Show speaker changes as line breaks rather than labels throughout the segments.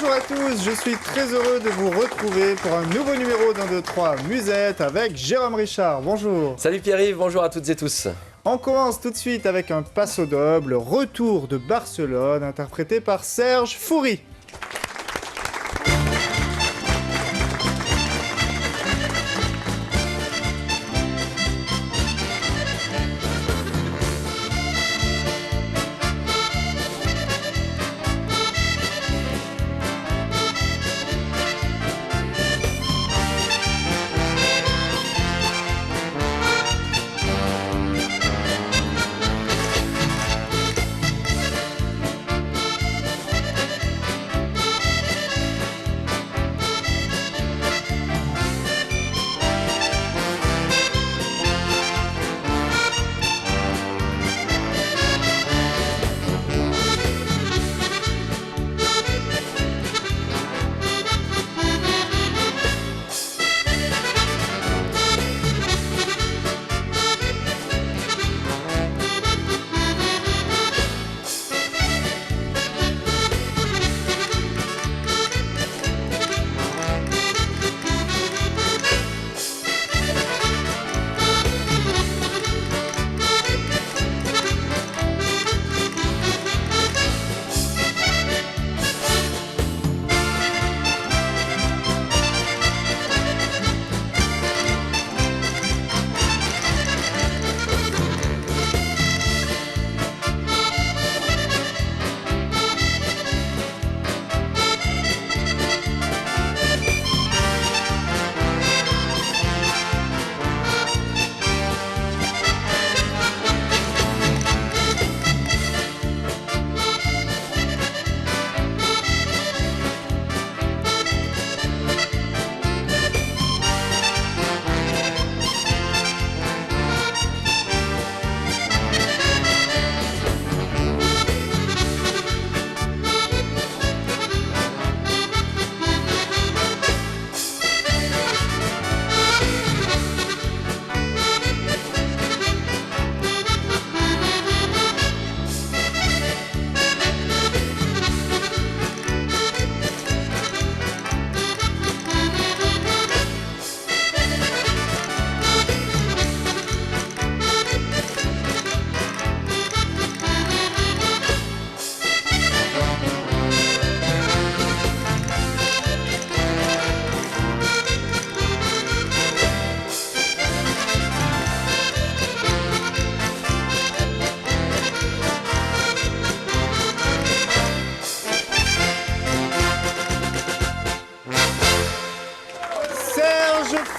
Bonjour à tous, je suis très heureux de vous retrouver pour un nouveau numéro d'un 2, 3 Musette avec Jérôme Richard. Bonjour.
Salut Pierre-Yves, bonjour à toutes et tous.
On commence tout de suite avec un passo doble, retour de Barcelone, interprété par Serge Foury.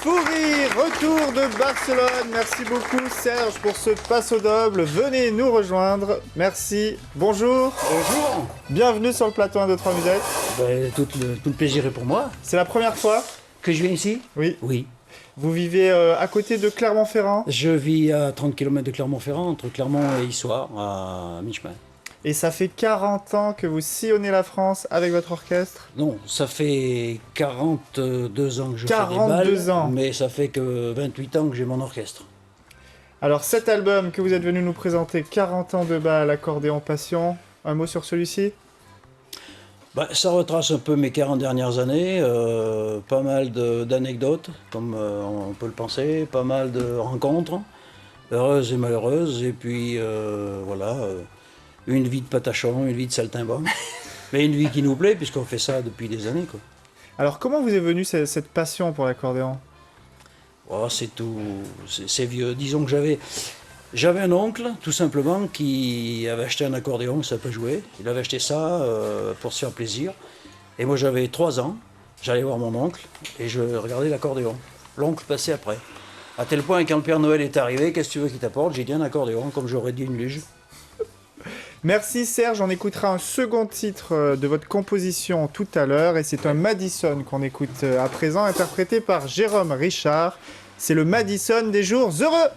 Foury, retour de Barcelone. Merci beaucoup Serge pour ce passo double. Venez nous rejoindre. Merci. Bonjour.
Bonjour.
Bienvenue sur le plateau 1, 2, 3 Musette.
Tout le plaisir est pour moi.
C'est la première fois
Que je viens ici?
Oui.
Oui.
Vous vivez à côté de Clermont-Ferrand?
Je vis à 30 km de Clermont-Ferrand, entre Clermont et Issoire, à mi-chemin.
Et ça fait 40 ans que vous sillonnez la France avec votre orchestre?
Non, ça fait 42 ans que je fais des
42
balles,
ans.
mais ça fait que 28 ans que j'ai mon orchestre.
Alors cet album que vous êtes venu nous présenter, 40 ans de bal, accordéon passion, un mot sur celui-ci?
Ça retrace un peu mes 40 dernières années, pas mal d'anecdotes, comme on peut le penser, pas mal de rencontres, heureuses et malheureuses, et puis voilà, une vie de patachon, une vie de saltimbanque, mais une vie qui nous plaît puisqu'on fait ça depuis des années, quoi.
Alors comment vous est venue cette passion pour l'accordéon?
Oh, c'est tout, c'est vieux. Disons que j'avais un oncle, tout simplement, qui avait acheté un accordéon, ça peut jouer. Il avait acheté ça pour se faire plaisir. Et moi, j'avais 3 ans. J'allais voir mon oncle et je regardais l'accordéon. L'oncle passait après. À tel point, quand le Père Noël est arrivé, qu'est-ce que tu veux qu'il t'apporte? J'ai dit un accordéon, comme j'aurais dit une luge.
Merci Serge, on écoutera un second titre de votre composition tout à l'heure. Et c'est un Madison qu'on écoute à présent, interprété par Jérôme Richard. C'est le Madison des jours heureux.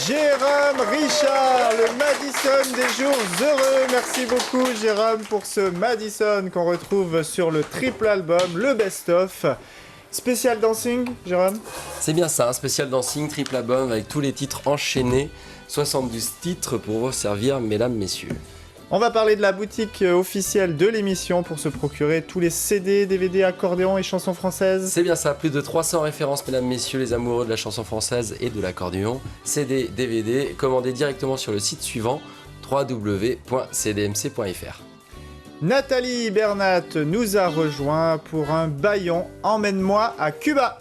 Jérôme Richard, le Madison des jours heureux. Merci beaucoup Jérôme pour ce Madison qu'on retrouve sur le triple album, le best-of. Spécial dancing, Jérôme ?
C'est bien ça, un spécial dancing, triple album avec tous les titres enchaînés. 72 titres pour vous servir, mesdames, messieurs.
On va parler de la boutique officielle de l'émission pour se procurer tous les CD, DVD, accordéons et chansons françaises.
C'est bien ça, plus de 300 références, mesdames, messieurs, les amoureux de la chanson française et de l'accordéon. CD, DVD, commandez directement sur le site suivant, www.cdmc.fr.
Nathalie Bernat nous a rejoint pour un bâillon « Emmène-moi à Cuba ».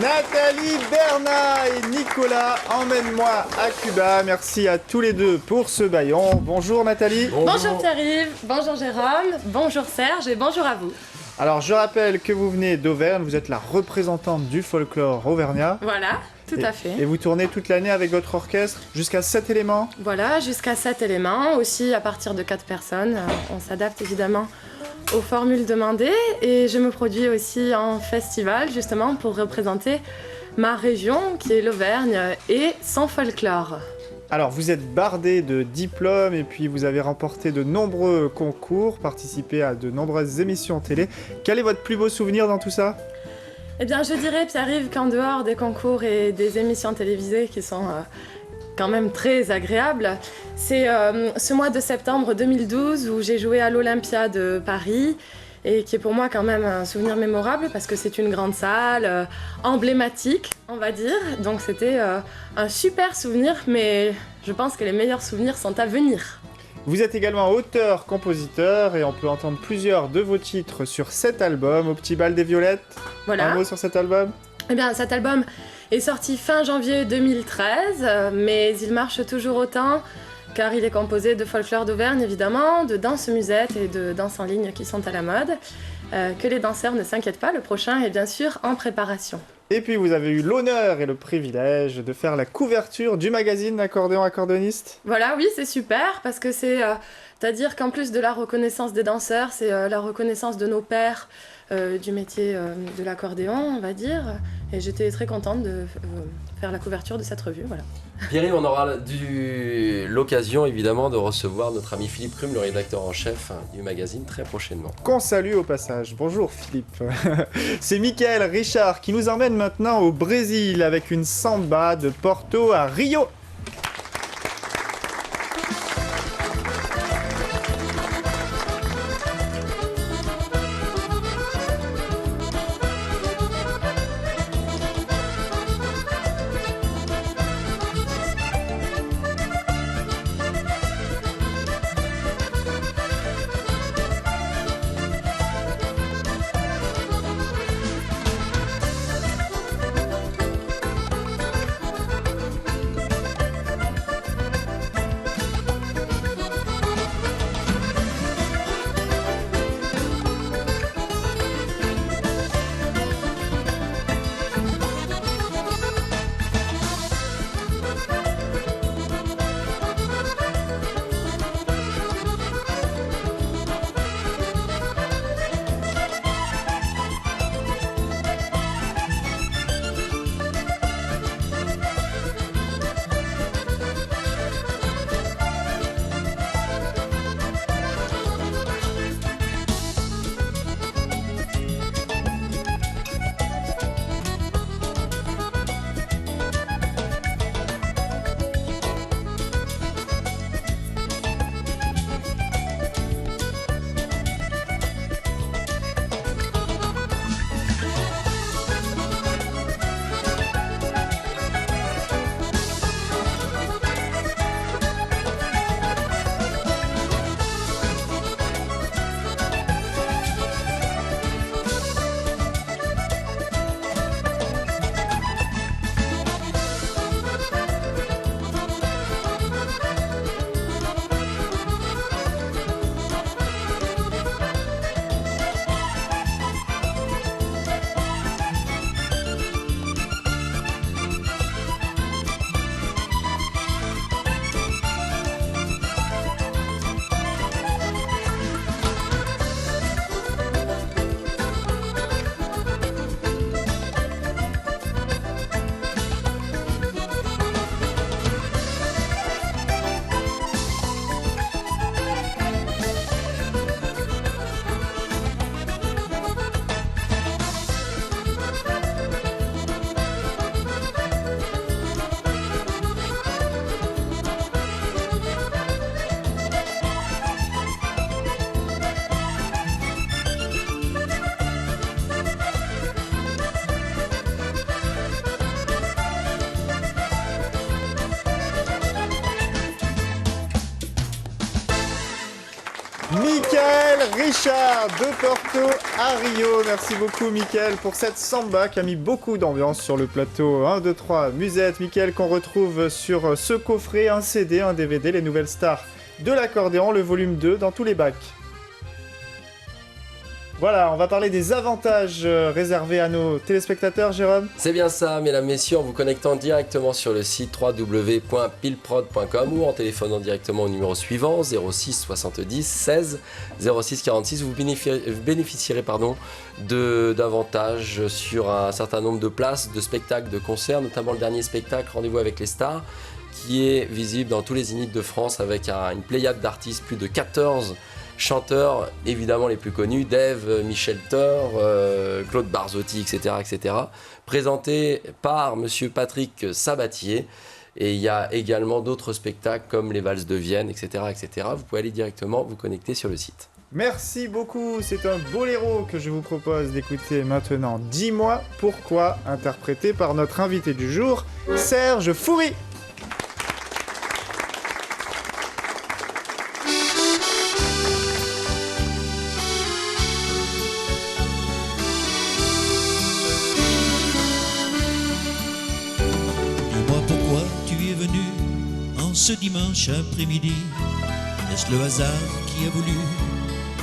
Nathalie Bernat et Nicolas, emmène-moi à Cuba. Merci à tous les deux pour ce bâillon. Bonjour Nathalie.
Bonjour Thierry, bonjour Jérôme, bonjour Serge et bonjour à vous.
Alors je rappelle que vous venez d'Auvergne, vous êtes la représentante du folklore auvergnat.
Voilà, tout à fait.
Et vous tournez toute l'année avec votre orchestre jusqu'à 7 éléments.
Voilà, jusqu'à 7 éléments, aussi à partir de 4 personnes. On s'adapte évidemment aux formules demandées et je me produis aussi en festival justement pour représenter ma région qui est l'Auvergne et son folklore.
Alors, vous êtes bardé de diplômes et puis vous avez remporté de nombreux concours, participé à de nombreuses émissions télé. Quel est votre plus beau souvenir dans tout ça ?
Eh bien, je dirais, Pierre-Yves, qu'en dehors des concours et des émissions télévisées qui sont quand même très agréables, c'est ce mois de septembre 2012 où j'ai joué à l'Olympia de Paris et qui est pour moi quand même un souvenir mémorable parce que c'est une grande salle emblématique, on va dire. Donc c'était un super souvenir, mais je pense que les meilleurs souvenirs sont à venir.
Vous êtes également auteur-compositeur et on peut entendre plusieurs de vos titres sur cet album, Au petit bal des violettes.
Voilà.
Un mot sur cet album ?
Eh bien, cet album est sorti fin janvier 2013, mais il marche toujours autant car il est composé de folklore d'Auvergne évidemment, de danse musette et de danse en ligne qui sont à la mode. Que les danseurs ne s'inquiètent pas, le prochain est bien sûr en préparation.
Et puis vous avez eu l'honneur et le privilège de faire la couverture du magazine Accordéon Accordéoniste.
Voilà, oui, c'est super parce que c'est-à-dire qu'en plus de la reconnaissance des danseurs, c'est la reconnaissance de nos pairs du métier de l'accordéon, on va dire. Et j'étais très contente de faire la couverture de cette revue, voilà.
Pierre-Yves, on aura l'occasion évidemment de recevoir notre ami Philippe Krum, le rédacteur en chef du magazine, très prochainement.
Qu'on salue au passage. Bonjour Philippe. C'est Michael Richard qui nous emmène maintenant au Brésil avec une samba de Porto à Rio. Michael Richard de Porto à Rio. Merci beaucoup Michael pour cette samba qui a mis beaucoup d'ambiance sur le plateau 1, 2, 3 Musette. Michael qu'on retrouve sur ce coffret, un CD, un DVD, les nouvelles stars de l'accordéon, le volume 2 dans tous les bacs. Voilà, on va parler des avantages réservés à nos téléspectateurs, Jérôme.
C'est bien ça, mesdames, messieurs, en vous connectant directement sur le site www.pilprod.com ou en téléphonant directement au numéro suivant 06 70 16 06 46. Vous bénéficierez d'avantages sur un certain nombre de places, de spectacles, de concerts, notamment le dernier spectacle Rendez-vous avec les stars, qui est visible dans tous les zéniths de France avec une pléiade d'artistes, plus de 14 chanteurs, évidemment les plus connus, Dave, Michel Thor, Claude Barzotti, etc., etc., présenté par Monsieur Patrick Sabatier. Et il y a également d'autres spectacles comme les Valses de Vienne, etc., etc. Vous pouvez aller directement vous connecter sur le site.
Merci beaucoup, c'est un boléro que je vous propose d'écouter maintenant. Dis-moi pourquoi, interprété par notre invité du jour, Serge Foury.
Dis-moi pourquoi tu es venu en ce dimanche après-midi. Est-ce le hasard qui a voulu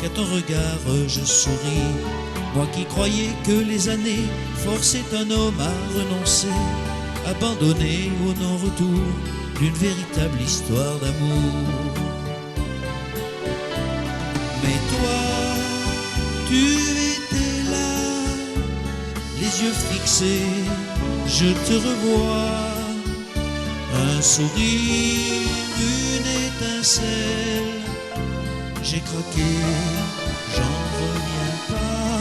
qu'à ton regard je souris? Moi qui croyais que les années forçaient un homme à renoncer, abandonné au non-retour d'une véritable histoire d'amour. Mais toi, tu étais là, les yeux fixés, je te revois, un sourire, une étincelle. J'ai craqué, j'en reviens pas.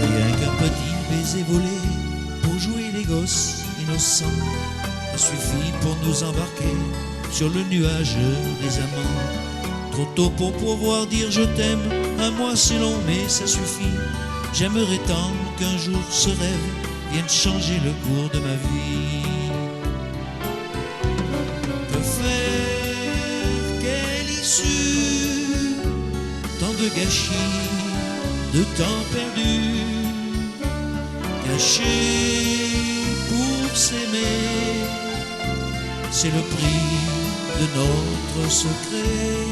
Rien qu'un petit baiser volé pour jouer les gosses innocents a suffi pour nous embarquer sur le nuage des amants. Trop tôt pour pouvoir dire je t'aime, un mois c'est long mais ça suffit. J'aimerais tant qu'un jour ce rêve vienne changer le cours de ma vie. Que faire, quelle issue, tant de gâchis, de temps perdu, caché pour s'aimer, c'est le prix de notre secret.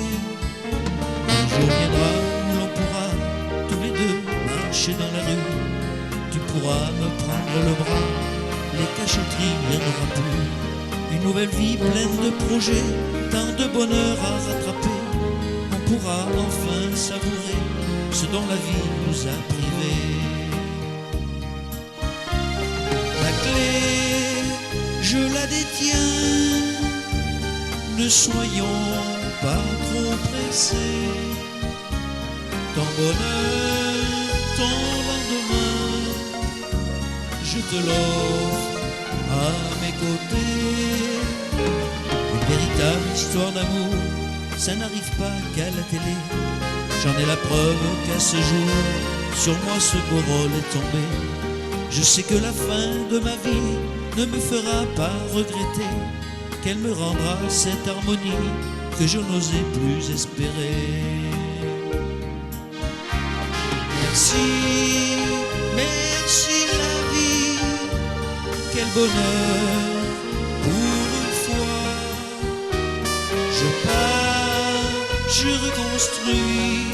Un jour viendra où l'on pourra tous les deux marcher dans la rue. Tu pourras me prendre le bras, les cachotteries, il n'y en aura plus. Une nouvelle vie pleine de projets, tant de bonheur à rattraper. On pourra enfin savourer ce dont la vie nous a privés. La clé, je la détiens, ne soyons pas trop pressés. Ton bonheur, ton lendemain, je te l'offre à mes côtés. Une véritable histoire d'amour, ça n'arrive pas qu'à la télé. J'en ai la preuve qu'à ce jour, sur moi ce beau rôle est tombé. Je sais que la fin de ma vie ne me fera pas regretter, qu'elle me rendra cette harmonie que je n'osais plus espérer. Merci, merci la vie, quel bonheur pour une fois. Je pars, je reconstruis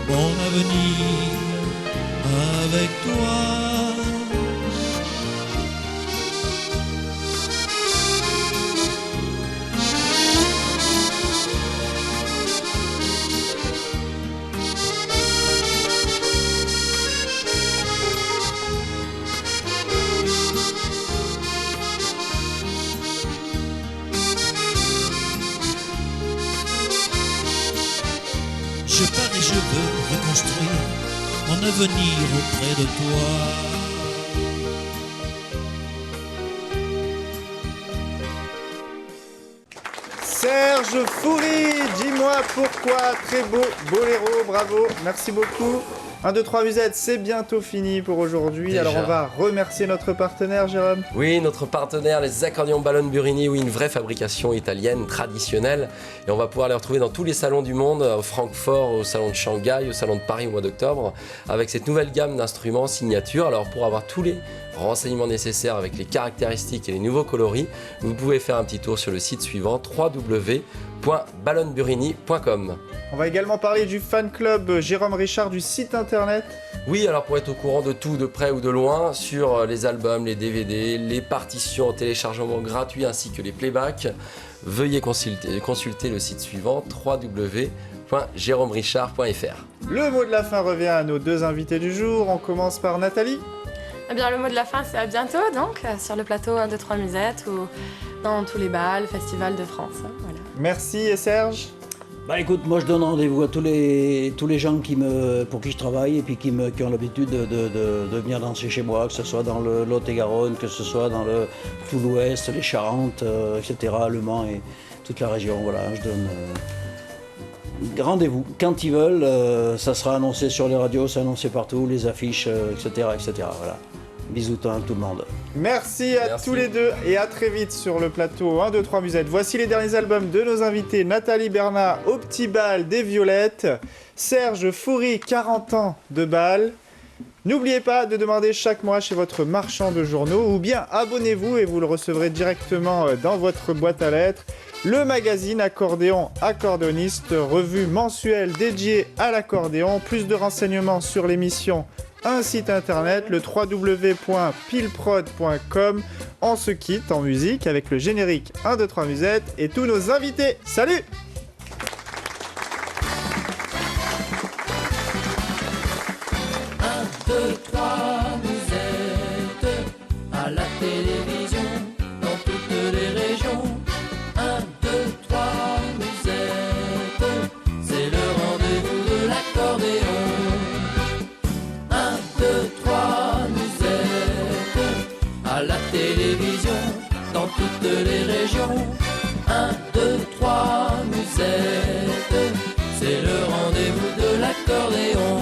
mon avenir avec toi. Je pars et je veux reconstruire mon avenir auprès de toi.
Serge Foury, dis-moi pourquoi, très beau boléro, bravo, merci beaucoup. 1, 2, 3 musettes, c'est bientôt fini pour aujourd'hui.
Déjà.
Alors on va remercier notre partenaire, Jérôme.
Oui, notre partenaire, les accordions Ballon Burini, oui, une vraie fabrication italienne traditionnelle. Et on va pouvoir les retrouver dans tous les salons du monde, au Francfort, au salon de Shanghai, au salon de Paris au mois d'octobre, avec cette nouvelle gamme d'instruments signature. Alors pour avoir tous les renseignements nécessaires avec les caractéristiques et les nouveaux coloris, vous pouvez faire un petit tour sur le site suivant www.ballonburini.com.
On va également parler du fan club Jérôme Richard du site internet.
Oui, alors pour être au courant de tout, de près ou de loin, sur les albums, les DVD, les partitions en téléchargement gratuit ainsi que les playbacks, veuillez consulter le site suivant www.jeromerichard.fr.
Le mot de la fin revient à nos deux invités du jour. On commence par Nathalie.
Eh bien, le mot de la fin, c'est à bientôt, donc, sur le plateau 1, 2, 3 musettes, où dans tous les bals, festivals de France. Voilà.
Merci. Et Serge?
Bah écoute, moi je donne rendez-vous à tous les gens pour qui je travaille et puis qui ont l'habitude de venir danser chez moi, que ce soit dans le Lot-et-Garonne, que ce soit dans tout l'Ouest, les Charentes, etc., Le Mans et toute la région. Voilà, je donne rendez-vous quand ils veulent. Ça sera annoncé sur les radios, c'est annoncé partout, les affiches, etc., etc. Voilà. Bisous à tout le monde.
Merci à tous les deux et à très vite sur le plateau 1, 2, 3 Musette. Voici les derniers albums de nos invités. Nathalie Bernat, Au Petit Bal des Violettes. Serge Foury, 40 ans de bal. N'oubliez pas de demander chaque mois chez votre marchand de journaux ou bien abonnez-vous et vous le recevrez directement dans votre boîte à lettres. Le magazine Accordéon Accordéoniste, revue mensuelle dédiée à l'accordéon. Plus de renseignements sur l'émission, un site internet, le www.pilprod.com. On se quitte en musique avec le générique 1, 2, 3 Musette et tous nos invités. Salut!
1, 2, 3 Musette à la télévision dans toutes les régions. 1, 2, 3 Musette, c'est le rendez-vous de l'accordéon. 1, 2, 3 Musette à la télévision dans toutes les régions. 1, 2, 3 Musette, c'est le rendez-vous de l'accordéon.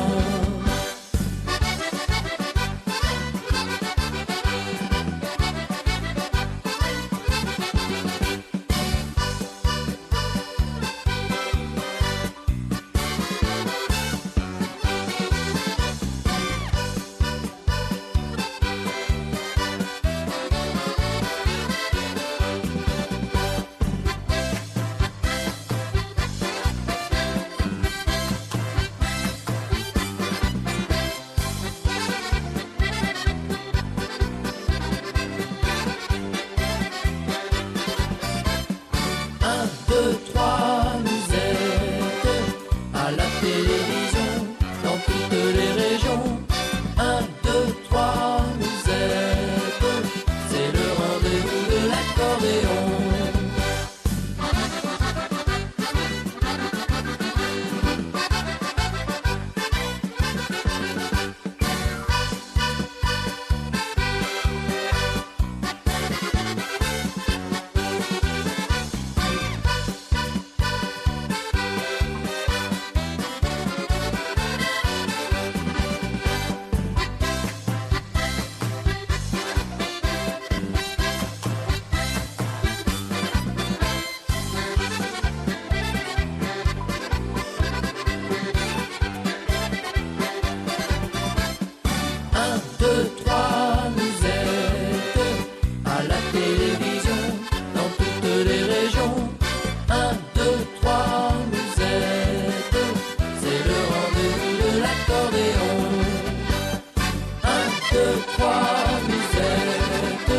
Musette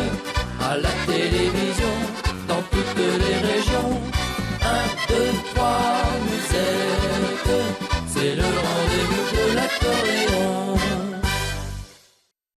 à la télé.